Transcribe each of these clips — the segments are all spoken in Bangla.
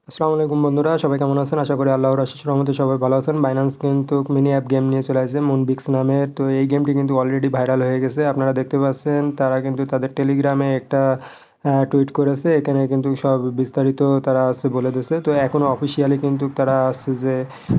আসসালামু আলাইকুম বন্ধুরা, সবাই কেমন আছেন? আশা করি আল্লাহর অশেষ রহমতে সবাই ভালো আছেন। বাইন্যান্স কিন্তু মিনি অ্যাপ গেম নিয়ে চলে আসছে মুনবিক্স নামে। তো এই গেমটি কিন্তু অলরেডি ভাইরাল হয়ে গেছে, আপনারা দেখতে পাচ্ছেন। তারা কিন্তু তাদের টেলিগ্রামে একটা টুইট করেছে, এখানে কিন্তু সব বিস্তারিত তারা আছে বলে দিয়েছে। তো এখনও অফিসিয়ালি কিন্তু তারা আছে যে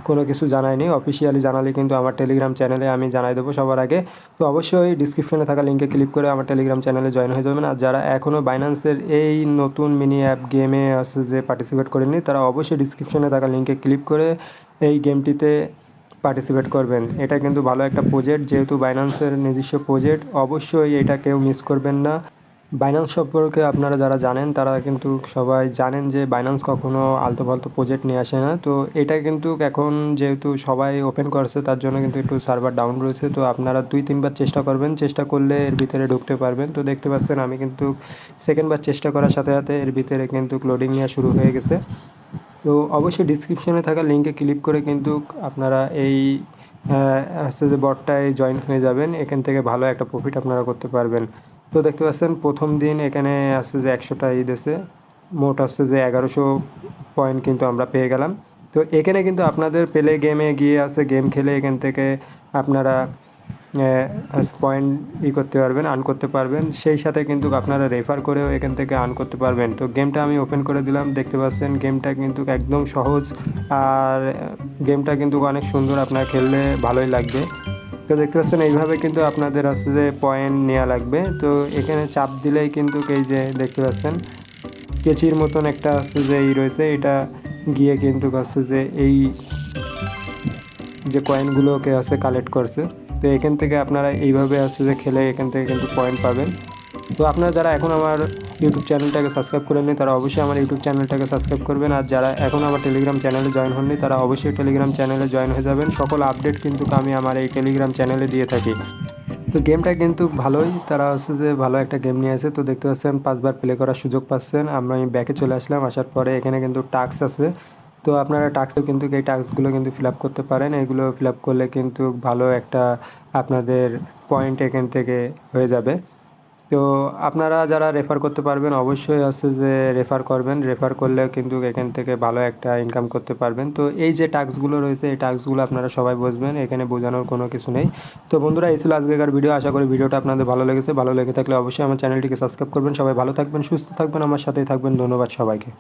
কোনো কিছু জানায়নি। অফিসিয়ালি জানালে কিন্তু আমার টেলিগ্রাম চ্যানেলে আমি জানাই দেবো সবার আগে। তো অবশ্যই ডিসক্রিপশনে থাকা লিঙ্কে ক্লিক করে আমার টেলিগ্রাম চ্যানেলে জয়েন হয়ে যাবেন। আর যারা এখনও বাইন্যান্সের এই নতুন মিনি অ্যাপ গেমে আছে যে পার্টিসিপেট করেননি, তারা অবশ্যই ডিসক্রিপশনে থাকা লিঙ্কে ক্লিক করে এই গেমটিতে পার্টিসিপেট করবেন। এটা কিন্তু ভালো একটা প্রজেক্ট, যেহেতু বাইন্যান্সের নিজস্ব প্রজেক্ট, অবশ্যই এটা কেউ মিস করবেন না। বাইন্যান্স সম্পর্কে আপনারা যারা জানেন তারা কিন্তু সবাই জানেন যে বাইন্যান্স কখনো আলতু ফালতু প্রজেক্ট নিয়ে আসে না। তো এটা কিন্তু এখন যেহেতু সবাই ওপেন করছে, তার জন্য কিন্তু একটু সার্ভার ডাউন রয়েছে। তো আপনারা 2-3 বার চেষ্টা করবেন, চেষ্টা করলে এর ভিতরে ঢুকতে পারবেন। তো দেখতে পাচ্ছেন আমি কিন্তু সেকেন্ডবার চেষ্টা করার সাথে সাথে এর ভিতরে কিন্তু লোডিং নেওয়া শুরু হয়ে গেছে। তো অবশ্যই ডিসক্রিপশনে থাকা লিঙ্কে ক্লিক করে কিন্তু আপনারা এই হচ্ছে যে বটটায় জয়েন হয়ে যাবেন। এখান থেকে ভালো একটা প্রফিট আপনারা করতে পারবেন। তো দেখতে পাচ্ছেন প্রথম দিন এখানে আছে যে 100টা দিয়েছে, মোট আসছে যে 1100 পয়েন্ট কিন্তু আমরা পেয়ে গেলাম। তো এখানে কিন্তু আপনাদের প্লে গেমে গিয়ে আছে, গেম খেলে এখান থেকে আপনারা পয়েন্ট করতে পারবেন, আর্ন করতে পারবেন। সেই সাথে কিন্তু আপনারা রেফার করেও এখান থেকে আর্ন করতে পারবেন। তো গেমটা আমি ওপেন করে দিলাম, দেখতে পাচ্ছেন গেমটা কিন্তু একদম সহজ। আর গেমটা কিন্তু অনেক সুন্দর, আপনার খেললে ভালোই লাগবে। তো দেখতে পাচ্ছেন এইভাবে কিন্তু আপনাদের আছে যে পয়েন্ট নেওয়া লাগবে। তো এখানে চাপ দিলেই কিন্তু এই যে দেখতে পাচ্ছেন কেচির মতন একটা আছে যে রয়েছে, এটা গিয়ে কিন্তু আছে যে এই যে কয়েনগুলোকে আছে কালেক্ট করছে। তো এখান থেকে আপনারা এইভাবে আছে যে খেলে এখান থেকে কিন্তু পয়েন্ট পাবেন। তো আপনারা যারা এখন আমার ইউটিউব চ্যানেলটাকে সাবস্ক্রাইব করেননি, তারা অবশ্যই আমার ইউটিউব চ্যানেলটাকে সাবস্ক্রাইব করবেন। আর যারা এখন আমার টেলিগ্রাম চ্যানেলে জয়েন হননি, তারা অবশ্যই টেলিগ্রাম চ্যানেলে জয়েন হয়ে যাবেন। সকল আপডেট কিন্তু আমি আমার এই টেলিগ্রাম চ্যানেলে দিয়ে থাকি। তো গেমটা কিন্তু ভালোই, তারা হচ্ছে যে ভালো একটা গেম নিয়ে আসে। তো দেখতে পাচ্ছেন 5বার প্লে করার সুযোগ পাচ্ছেন। আমি ব্যাকে চলে আসলাম, আসার পরে এখানে কিন্তু টাস্ক আছে। তো আপনারা টাস্কও কিন্তু এই টাস্কগুলো কিন্তু ফিল আপ করতে পারেন। এগুলো ফিল আপ করলে কিন্তু ভালো একটা আপনাদের পয়েন্ট এখান থেকে হয়ে যাবে। তো আপনারা যারা রেফার করতে পারবেন, অবশ্যই আছে যে রেফার করবেন। রেফার করলে কিন্তু এখান থেকে ভালো একটা ইনকাম করতে পারবেন। তো এই যে টাস্কগুলো রয়েছে, এই টাস্কগুলো আপনারা সবাই বুঝবেন, এখানে বোঝানোর কোনো কিছু নেই। তো বন্ধুরা, এই ছিল আজকের ভিডিও। আশা করি ভিডিওটা আপনাদের ভালো লেগেছে। ভালো লেগে থাকলে অবশ্যই আমার চ্যানেলটিকে সাবস্ক্রাইব করবেন। সবাই ভালো থাকবেন, সুস্থ থাকবেন, আমার সাথেই থাকবেন। ধন্যবাদ সবাইকে।